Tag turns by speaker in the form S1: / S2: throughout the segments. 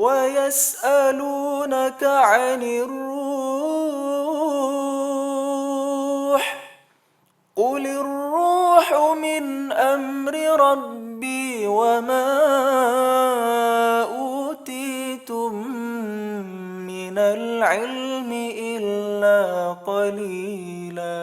S1: ويسألونك عن الروح قل الروح من أمر ربي وما أوتيتم من العلم إلا قليلا.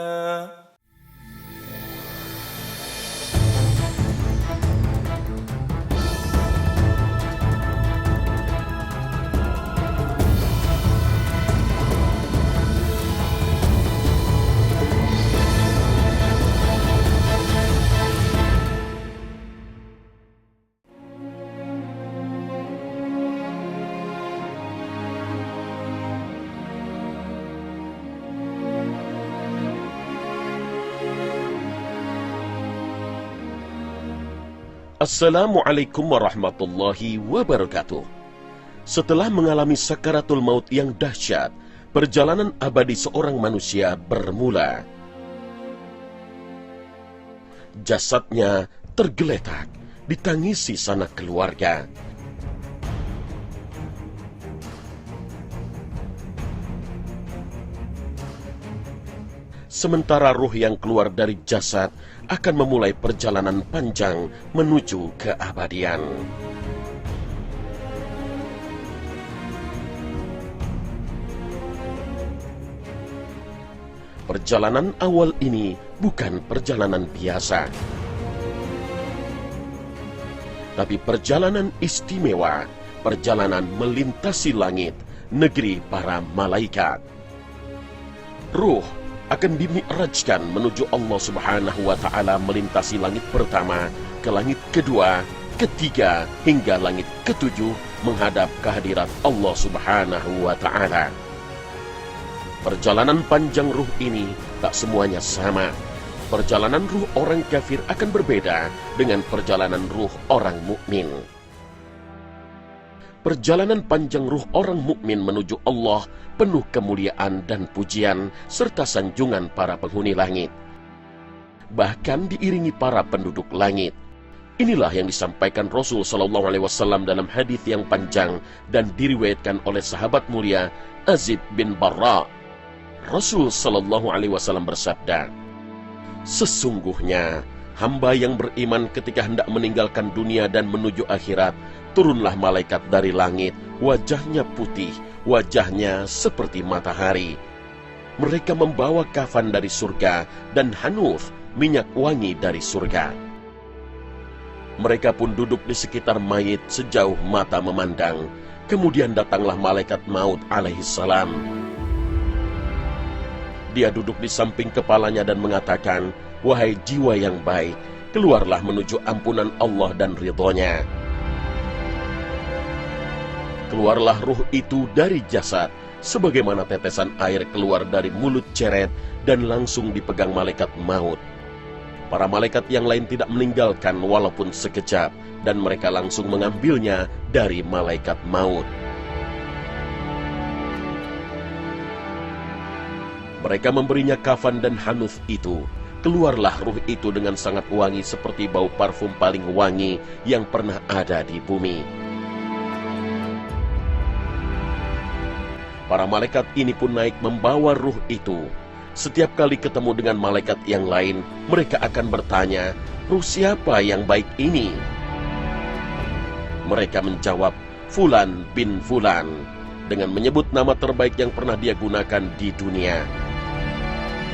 S2: Assalamualaikum warahmatullahi wabarakatuh. Setelah mengalami sakaratul maut yang dahsyat, perjalanan abadi seorang manusia bermula. Jasadnya tergeletak, ditangisi sanak keluarga. Sementara ruh yang keluar dari jasad akan memulai perjalanan panjang menuju keabadian. Perjalanan awal ini bukan perjalanan biasa, tapi perjalanan istimewa, perjalanan melintasi langit, negeri para malaikat. Ruh akan dimi'rajkan menuju Allah Subhanahu wa Ta'ala, melintasi langit pertama ke langit kedua, ketiga, hingga langit ketujuh, menghadap kehadirat Allah Subhanahu wa Ta'ala. Perjalanan panjang ruh ini tak semuanya sama. Perjalanan ruh orang kafir akan berbeda dengan perjalanan ruh orang mukmin. Perjalanan panjang ruh orang mukmin menuju Allah penuh kemuliaan dan pujian serta sanjungan para penghuni langit, bahkan diiringi para penduduk langit. Inilah yang disampaikan Rasul Shallallahu Alaihi Wasallam dalam hadis yang panjang dan diriwayatkan oleh sahabat mulia Azib bin Barra. Rasul Shallallahu Alaihi Wasallam bersabda, "Sesungguhnya hamba yang beriman ketika hendak meninggalkan dunia dan menuju akhirat, turunlah malaikat dari langit, wajahnya putih, wajahnya seperti matahari. Mereka membawa kafan dari surga dan hanuf, minyak wangi dari surga. Mereka pun duduk di sekitar mayit sejauh mata memandang. Kemudian datanglah malaikat maut alaihissalam. Dia duduk di samping kepalanya dan mengatakan, 'Wahai jiwa yang baik, keluarlah menuju ampunan Allah dan ridhonya.' Keluarlah ruh itu dari jasad, sebagaimana tetesan air keluar dari mulut ceret dan langsung dipegang malaikat maut. Para malaikat yang lain tidak meninggalkan walaupun sekejap, dan mereka langsung mengambilnya dari malaikat maut. Mereka memberinya kafan dan hanuf itu. Keluarlah ruh itu dengan sangat wangi seperti bau parfum paling wangi yang pernah ada di bumi. Para malaikat ini pun naik membawa ruh itu. Setiap kali ketemu dengan malaikat yang lain, mereka akan bertanya, 'Ruh siapa yang baik ini?' Mereka menjawab, 'Fulan bin Fulan,' dengan menyebut nama terbaik yang pernah dia gunakan di dunia.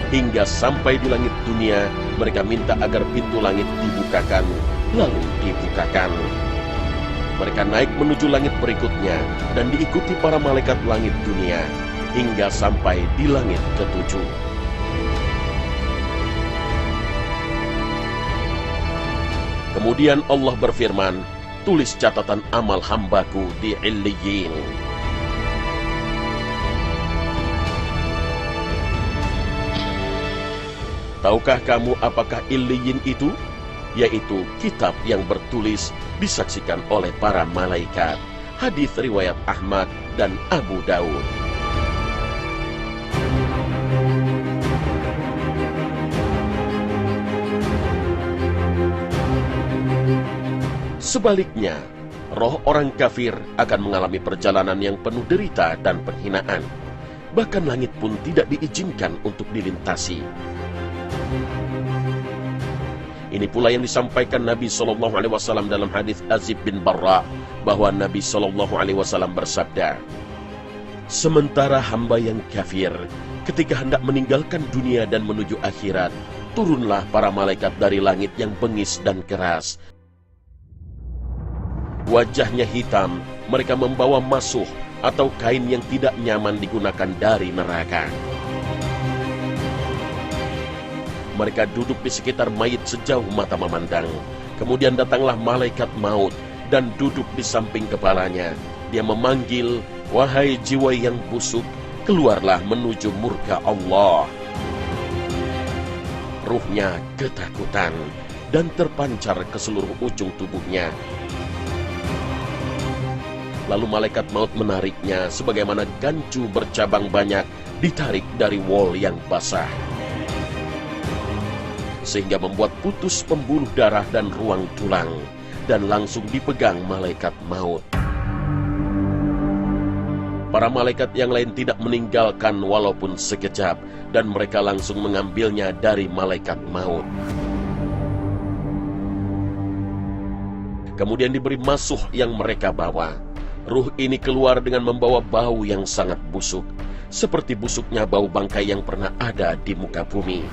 S2: Hingga sampai di langit dunia, mereka minta agar pintu langit dibukakan, lalu dibukakan. Mereka naik menuju langit berikutnya dan diikuti para malaikat langit dunia hingga sampai di langit ketujuh. Kemudian Allah berfirman, 'Tulis catatan amal hambaku di Illiyin.' Tahukah kamu apakah Illiyin itu? Yaitu kitab yang bertulis disaksikan oleh para malaikat. Hadis riwayat Ahmad dan Abu Daud. Sebaliknya, Roh orang kafir akan mengalami perjalanan yang penuh derita dan penghinaan. Bahkan langit pun tidak diizinkan untuk dilintasi. Ini pula yang disampaikan Nabi SAW dalam hadis Azib bin Barra, bahwa Nabi SAW bersabda, "Sementara hamba yang kafir ketika hendak meninggalkan dunia dan menuju akhirat, turunlah para malaikat dari langit yang bengis dan keras. Wajahnya hitam, mereka membawa masuh atau kain yang tidak nyaman digunakan dari neraka. Mereka duduk di sekitar mayit sejauh mata memandang. Kemudian datanglah malaikat maut dan duduk di samping kepalanya. Dia memanggil, 'Wahai jiwa yang busuk, keluarlah menuju murka Allah.' Ruhnya ketakutan dan terpancar ke seluruh ujung tubuhnya. Lalu malaikat maut menariknya sebagaimana gancu bercabang banyak ditarik dari wol yang basah, sehingga membuat putus pembuluh darah dan ruang tulang, dan langsung dipegang malaikat maut. Para malaikat yang lain tidak meninggalkan walaupun sekejap, dan mereka langsung mengambilnya dari malaikat maut. Kemudian diberi masuh yang mereka bawa. Ruh ini keluar dengan membawa bau yang sangat busuk, seperti busuknya bau bangkai yang pernah ada di muka bumi.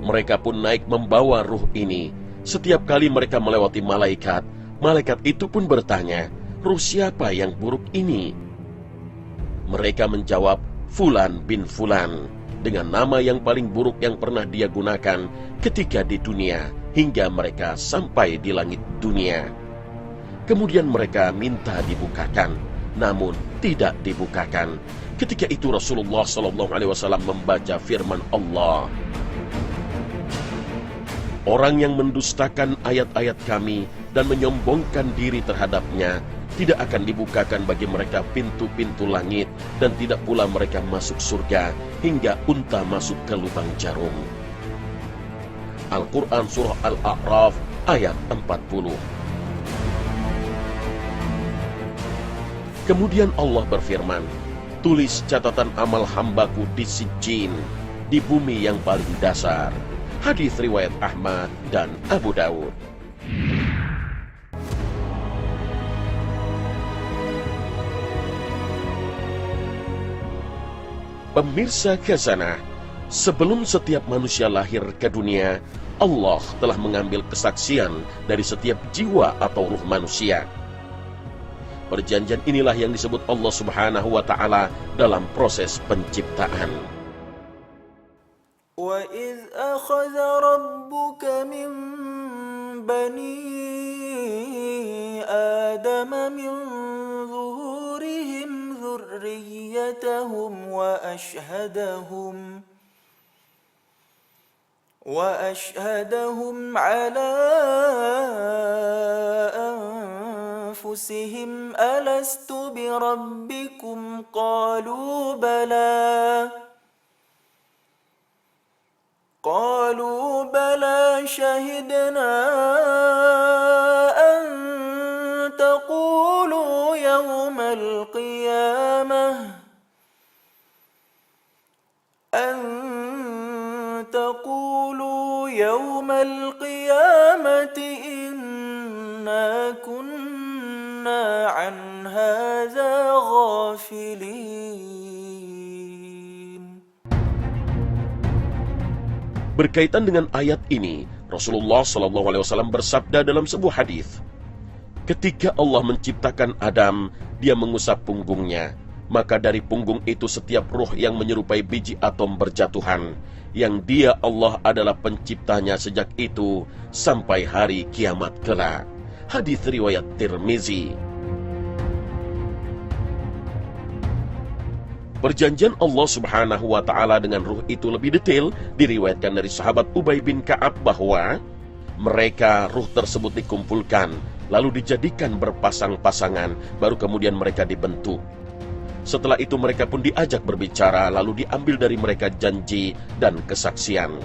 S2: Mereka pun naik membawa ruh ini. Setiap kali mereka melewati malaikat, malaikat itu pun bertanya, "Ruh siapa yang buruk ini?" Mereka menjawab, "Fulan bin Fulan," dengan nama yang paling buruk yang pernah dia gunakan ketika di dunia, hingga mereka sampai di langit dunia. Kemudian mereka minta dibukakan, namun tidak dibukakan. Ketika itu Rasulullah SAW membaca firman Allah, "Orang yang mendustakan ayat-ayat kami dan menyombongkan diri terhadapnya, tidak akan dibukakan bagi mereka pintu-pintu langit, dan tidak pula mereka masuk surga hingga unta masuk ke lubang jarum." Al-Quran Surah Al-A'raf ayat 40. Kemudian Allah berfirman, "Tulis catatan amal hambaku di Sijjin, di bumi yang paling dasar." Hadis riwayat Ahmad dan Abu Dawud. Pemirsa Khazanah, sebelum setiap manusia lahir ke dunia, Allah telah mengambil kesaksian dari setiap jiwa atau ruh manusia. Perjanjian inilah yang disebut Allah Subhanahu wa Ta'ala dalam proses penciptaan.
S1: وَإِذْ أَخَذَ رَبُّكَ مِنْ بَنِي آدَمَ مِنْ ظُهُورِهِمْ ذُرِّيَّتَهُمْ وَأَشْهَدَهُمْ عَلَى أَنفُسِهِمْ أَلَسْتُ بِرَبِّكُمْ قَالُوا بَلَى شَهِدْنَا أَن تَقُولُوا يَوْمَ الْقِيَامَةِ إِنَّا كُنَّا عَنْ هَذَا غَافِلِينَ.
S2: Berkaitan dengan ayat ini, Rasulullah SAW bersabda dalam sebuah hadis, "Ketika Allah menciptakan Adam, Dia mengusap punggungnya. Maka dari punggung itu setiap ruh yang menyerupai biji atom berjatuhan, yang Dia Allah adalah penciptanya sejak itu sampai hari kiamat kelak." Hadis riwayat Tirmizi. Perjanjian Allah Subhanahu wa Ta'ala dengan ruh itu lebih detail diriwayatkan dari sahabat Ubay bin Ka'ab bahwa mereka ruh tersebut dikumpulkan lalu dijadikan berpasang-pasangan, baru kemudian mereka dibentuk. Setelah itu mereka pun diajak berbicara, lalu diambil dari mereka janji dan kesaksian.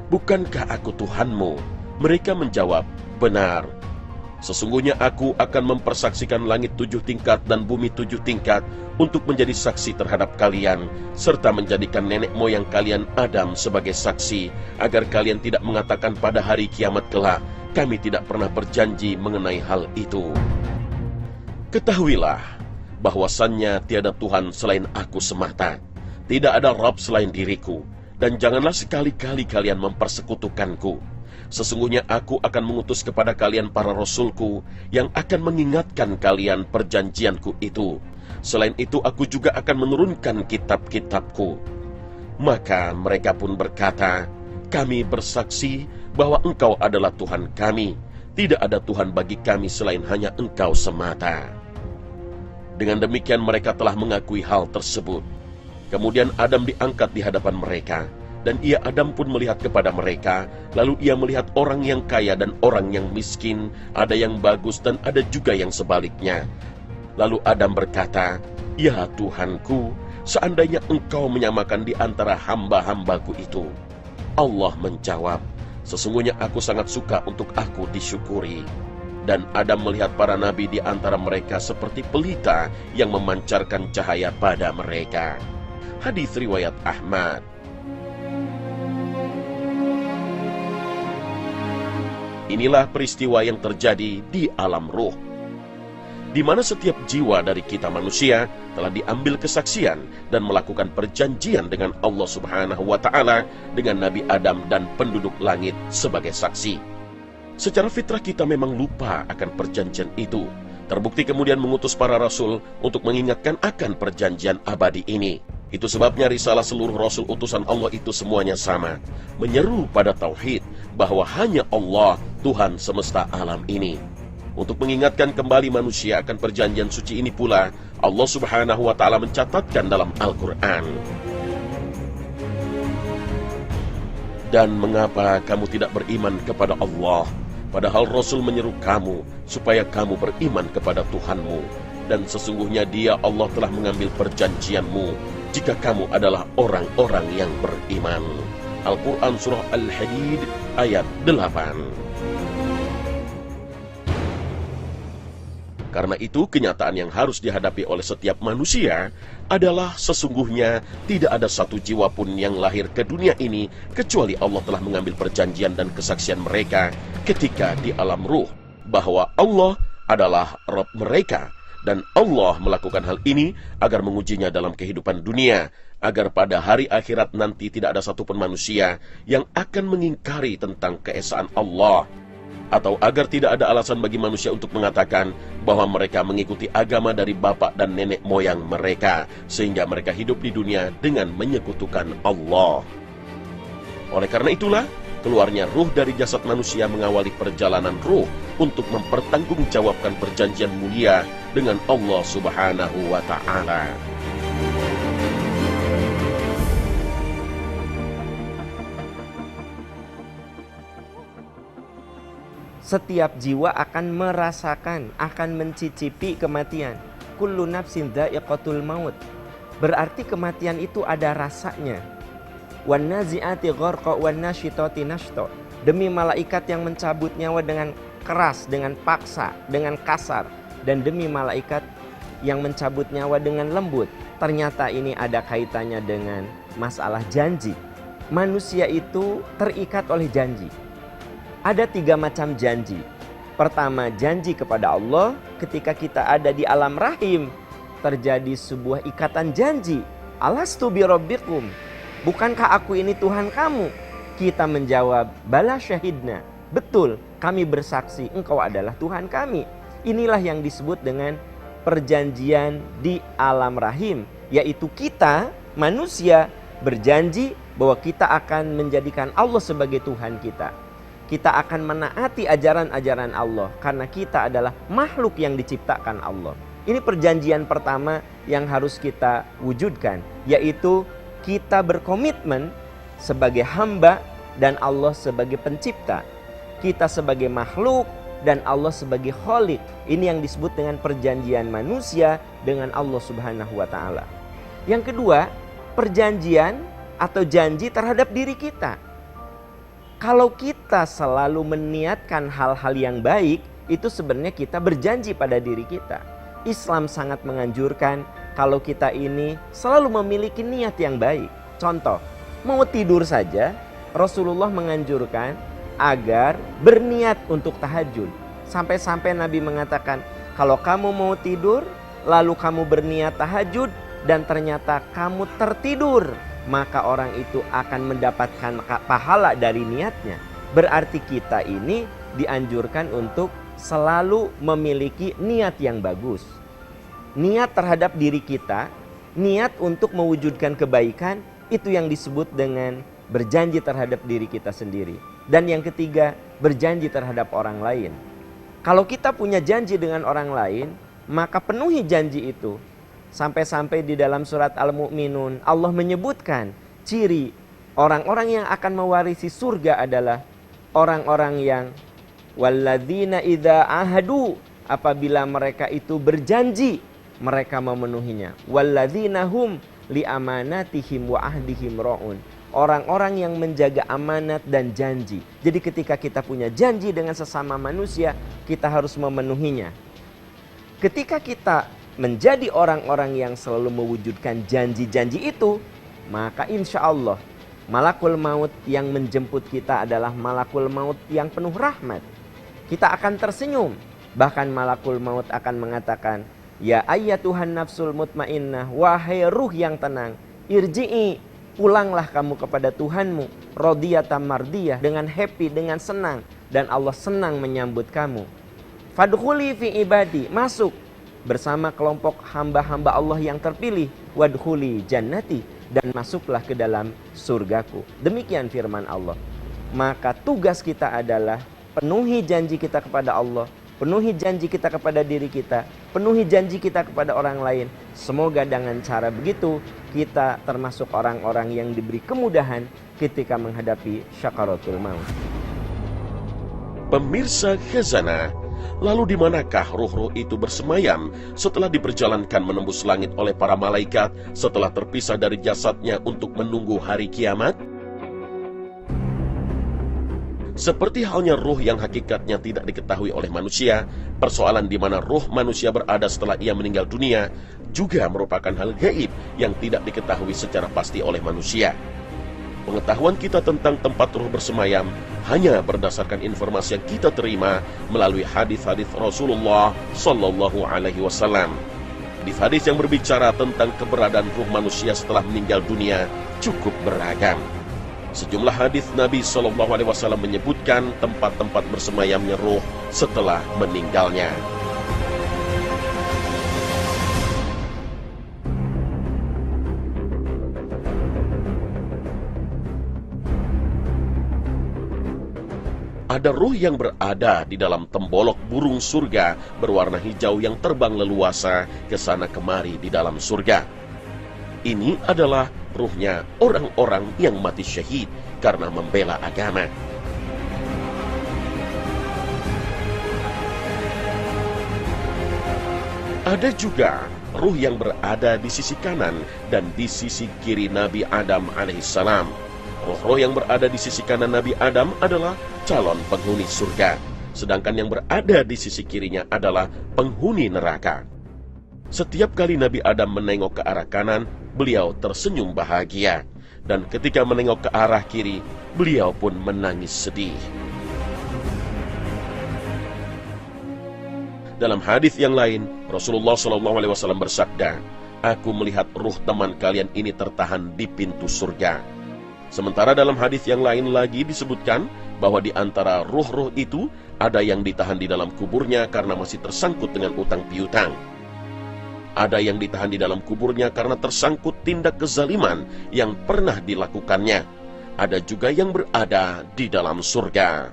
S2: "Bukankah aku Tuhanmu?" Mereka menjawab, "Benar. Sesungguhnya aku akan mempersaksikan langit 7 tingkat dan bumi 7 tingkat untuk menjadi saksi terhadap kalian, serta menjadikan nenek moyang kalian Adam sebagai saksi, agar kalian tidak mengatakan pada hari kiamat kelak, kami tidak pernah berjanji mengenai hal itu. Ketahuilah bahwasannya tiada Tuhan selain aku semata, tidak ada Rabb selain diriku, dan janganlah sekali-kali kalian mempersekutukanku. Sesungguhnya aku akan mengutus kepada kalian para rasulku yang akan mengingatkan kalian perjanjianku itu. Selain itu aku juga akan menurunkan kitab-kitabku." Maka mereka pun berkata, "Kami bersaksi bahwa Engkau adalah Tuhan kami. Tidak ada Tuhan bagi kami selain hanya Engkau semata." Dengan demikian mereka telah mengakui hal tersebut. Kemudian Adam diangkat di hadapan mereka. Dan ia Adam pun melihat kepada mereka, lalu ia melihat orang yang kaya dan orang yang miskin, ada yang bagus dan ada juga yang sebaliknya. Lalu Adam berkata, "Ya Tuhanku, seandainya Engkau menyamakan di antara hamba-hambaku itu." Allah menjawab, "Sesungguhnya aku sangat suka untuk aku disyukuri." Dan Adam melihat para nabi di antara mereka seperti pelita yang memancarkan cahaya pada mereka. Hadis riwayat Ahmad. Inilah peristiwa yang terjadi di alam ruh, di mana setiap jiwa dari kita manusia telah diambil kesaksian dan melakukan perjanjian dengan Allah Subhanahu wa Ta'ala, dengan Nabi Adam dan penduduk langit sebagai saksi. Secara fitrah kita memang lupa akan perjanjian itu. Terbukti kemudian mengutus para rasul untuk mengingatkan akan perjanjian abadi ini. Itu sebabnya risalah seluruh rasul utusan Allah itu semuanya sama, menyeru pada tauhid, bahwa hanya Allah Tuhan semesta alam ini. Untuk mengingatkan kembali manusia akan perjanjian suci ini pula, Allah Subhanahu wa Ta'ala mencatatkan dalam Al-Quran, "Dan mengapa kamu tidak beriman kepada Allah, padahal Rasul menyeru kamu supaya kamu beriman kepada Tuhanmu, dan sesungguhnya Dia Allah telah mengambil perjanjianmu jika kamu adalah orang-orang yang beriman." Al-Quran Surah Al-Hadid ayat 8. Karena itu kenyataan yang harus dihadapi oleh setiap manusia adalah sesungguhnya tidak ada satu jiwa pun yang lahir ke dunia ini kecuali Allah telah mengambil perjanjian dan kesaksian mereka ketika di alam ruh, bahwa Allah adalah Rabb mereka. Dan Allah melakukan hal ini agar mengujinya dalam kehidupan dunia, agar pada hari akhirat nanti tidak ada satupun manusia yang akan mengingkari tentang keesaan Allah, atau agar tidak ada alasan bagi manusia untuk mengatakan bahwa mereka mengikuti agama dari bapak dan nenek moyang mereka, sehingga mereka hidup di dunia dengan menyekutukan Allah. Oleh karena itulah, keluarnya ruh dari jasad manusia mengawali perjalanan ruh untuk mempertanggungjawabkan perjanjian mulia dengan Allah Subhanahu wa Ta'ala.
S3: Setiap jiwa akan merasakan, akan mencicipi kematian. Kullu nafsin dha'iqatul maut. Berarti kematian itu ada rasanya. Wan nazi'ati gharqa wan nasyitati nashta. Demi malaikat yang mencabut nyawa dengan keras, dengan paksa, dengan kasar, dan demi malaikat yang mencabut nyawa dengan lembut. Ternyata ini ada kaitannya dengan masalah janji. Manusia itu terikat oleh janji. Ada 3 macam janji. Pertama, janji kepada Allah ketika kita ada di alam rahim. Terjadi sebuah ikatan janji. Alastu bi rabbikum. Bukankah aku ini Tuhan kamu? Kita menjawab, bala syahidna. Betul, kami bersaksi engkau adalah Tuhan kami. Inilah yang disebut dengan perjanjian di alam rahim. Yaitu kita, manusia, berjanji bahwa kita akan menjadikan Allah sebagai Tuhan kita. Kita akan menaati ajaran-ajaran Allah karena kita adalah makhluk yang diciptakan Allah. Ini perjanjian pertama yang harus kita wujudkan, yaitu kita berkomitmen sebagai hamba dan Allah sebagai pencipta. Kita sebagai makhluk dan Allah sebagai khalik. Ini yang disebut dengan perjanjian manusia dengan Allah Subhanahu wa Ta'ala. Yang kedua, perjanjian atau janji terhadap diri kita. Kalau kita selalu meniatkan hal-hal yang baik, itu sebenarnya kita berjanji pada diri kita. Islam sangat menganjurkan kalau kita ini selalu memiliki niat yang baik. Contoh, mau tidur saja, Rasulullah menganjurkan agar berniat untuk tahajud. Sampai-sampai Nabi mengatakan, kalau kamu mau tidur, lalu kamu berniat tahajud, dan ternyata kamu tertidur, maka orang itu akan mendapatkan pahala dari niatnya. Berarti kita ini dianjurkan untuk selalu memiliki niat yang bagus. Niat terhadap diri kita, niat untuk mewujudkan kebaikan, itu yang disebut dengan berjanji terhadap diri kita sendiri. Dan yang ketiga, berjanji terhadap orang lain. Kalau kita punya janji dengan orang lain, maka penuhi janji itu. Sampai-sampai di dalam surat Al-Mu'minun, Allah menyebutkan ciri orang-orang yang akan mewarisi surga adalah orang-orang yang walladzina idza ahadu, apabila mereka itu berjanji, mereka memenuhinya. Walladzina hum li amanatihim wa ahdihim ra'un. Orang-orang yang menjaga amanat dan janji. Jadi ketika kita punya janji dengan sesama manusia, kita harus memenuhinya. Ketika kita menjadi orang-orang yang selalu mewujudkan janji-janji itu, maka insya Allah malakul maut yang menjemput kita adalah malakul maut yang penuh rahmat. Kita akan tersenyum. Bahkan malakul maut akan mengatakan, ya ayyatuhan nafsul mutmainnah, wahai ruh yang tenang, irji'i, pulanglah kamu kepada Tuhanmu, radiyatan mardiyah, dengan happy, dengan senang, dan Allah senang menyambut kamu. Fadkhuli fi ibadi, masuk bersama kelompok hamba-hamba Allah yang terpilih. Wadkhuli jannati, dan masuklah ke dalam surgaku. Demikian firman Allah. Maka tugas kita adalah penuhi janji kita kepada Allah, penuhi janji kita kepada diri kita, penuhi janji kita kepada orang lain. Semoga dengan cara begitu kita termasuk orang-orang yang diberi kemudahan ketika menghadapi syakaratul maut.
S2: Pemirsa Khazanah, lalu di manakah ruh-ruh itu bersemayam setelah diperjalankan menembus langit oleh para malaikat setelah terpisah dari jasadnya untuk menunggu hari kiamat? Seperti halnya ruh yang hakikatnya tidak diketahui oleh manusia, persoalan di mana ruh manusia berada setelah ia meninggal dunia juga merupakan hal gaib yang tidak diketahui secara pasti oleh manusia. Pengetahuan kita tentang tempat ruh bersemayam hanya berdasarkan informasi yang kita terima melalui hadis-hadis Rasulullah Sallallahu Alaihi Wasallam. Hadis yang berbicara tentang keberadaan ruh manusia setelah meninggal dunia cukup beragam. Sejumlah hadis Nabi Sallallahu Alaihi Wasallam menyebutkan tempat-tempat bersemayamnya ruh setelah meninggalnya. Ada ruh yang berada di dalam tembolok burung surga berwarna hijau yang terbang leluasa ke sana kemari di dalam surga. Ini adalah ruhnya orang-orang yang mati syahid karena membela agama. Ada juga ruh yang berada di sisi kanan dan di sisi kiri Nabi Adam alaihissalam. Ruh-ruh yang berada di sisi kanan Nabi Adam adalah calon penghuni surga, sedangkan yang berada di sisi kirinya adalah penghuni neraka. Setiap kali Nabi Adam menengok ke arah kanan, beliau tersenyum bahagia, dan ketika menengok ke arah kiri, beliau pun menangis sedih. Dalam hadis yang lain, Rasulullah SAW bersabda, "Aku melihat ruh teman kalian ini tertahan di pintu surga." Sementara dalam hadis yang lain lagi disebutkan bahwa di antara ruh-ruh itu ada yang ditahan di dalam kuburnya karena masih tersangkut dengan utang piutang. Ada yang ditahan di dalam kuburnya karena tersangkut tindak kezaliman yang pernah dilakukannya. Ada juga yang berada di dalam surga.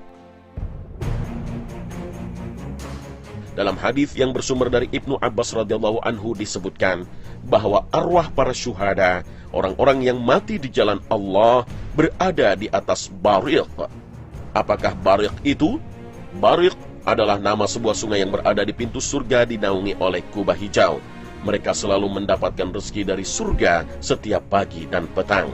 S2: Dalam hadis yang bersumber dari Ibnu Abbas radhiyallahu anhu disebutkan bahwa arwah para syuhada, orang-orang yang mati di jalan Allah, berada di atas Bariq. Apakah Bariq itu? Bariq adalah nama sebuah sungai yang berada di pintu surga dinaungi oleh kubah hijau. Mereka selalu mendapatkan rezeki dari surga setiap pagi dan petang.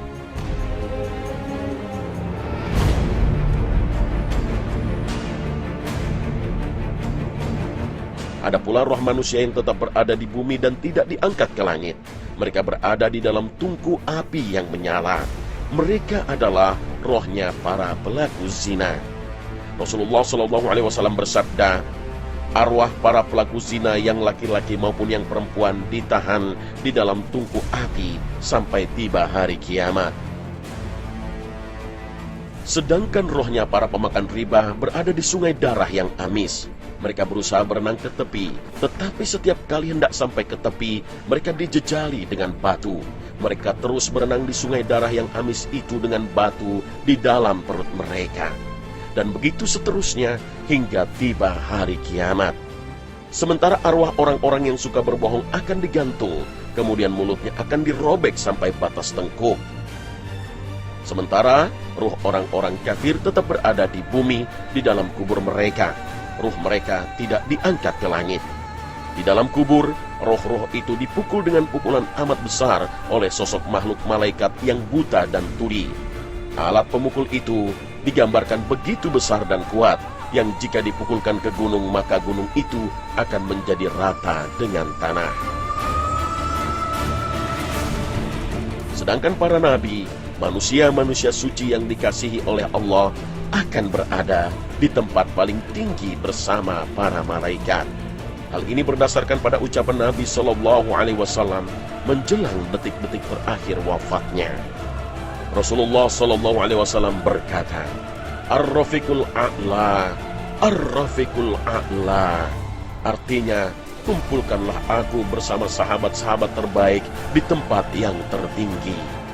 S2: Ada pula roh manusia yang tetap berada di bumi dan tidak diangkat ke langit. Mereka berada di dalam tungku api yang menyala. Mereka adalah rohnya para pelaku zina. Rasulullah SAW bersabda, arwah para pelaku zina yang laki-laki maupun yang perempuan ditahan di dalam tungku api sampai tiba hari kiamat. Sedangkan rohnya para pemakan riba berada di sungai darah yang amis. Mereka berusaha berenang ke tepi, tetapi setiap kali hendak sampai ke tepi, mereka dijejali dengan batu. Mereka terus berenang di sungai darah yang amis itu dengan batu di dalam perut mereka. Dan begitu seterusnya hingga tiba hari kiamat. Sementara arwah orang-orang yang suka berbohong akan digantung, kemudian mulutnya akan dirobek sampai batas tengkuk. Sementara ruh orang-orang kafir tetap berada di bumi, di dalam kubur mereka. Ruh mereka tidak diangkat ke langit. Di dalam kubur, roh-roh itu dipukul dengan pukulan amat besar oleh sosok makhluk malaikat yang buta dan tuli. Alat pemukul itu digambarkan begitu besar dan kuat, yang jika dipukulkan ke gunung, maka gunung itu akan menjadi rata dengan tanah. Sedangkan para nabi, manusia-manusia suci yang dikasihi oleh Allah, akan berada di tempat paling tinggi bersama para malaikat. Hal ini berdasarkan pada ucapan Nabi SAW menjelang detik-detik terakhir wafatnya. Rasulullah SAW berkata, Ar-Rafiqul A'la, Ar-Rafiqul A'la. Artinya, kumpulkanlah aku bersama sahabat-sahabat terbaik di tempat yang tertinggi.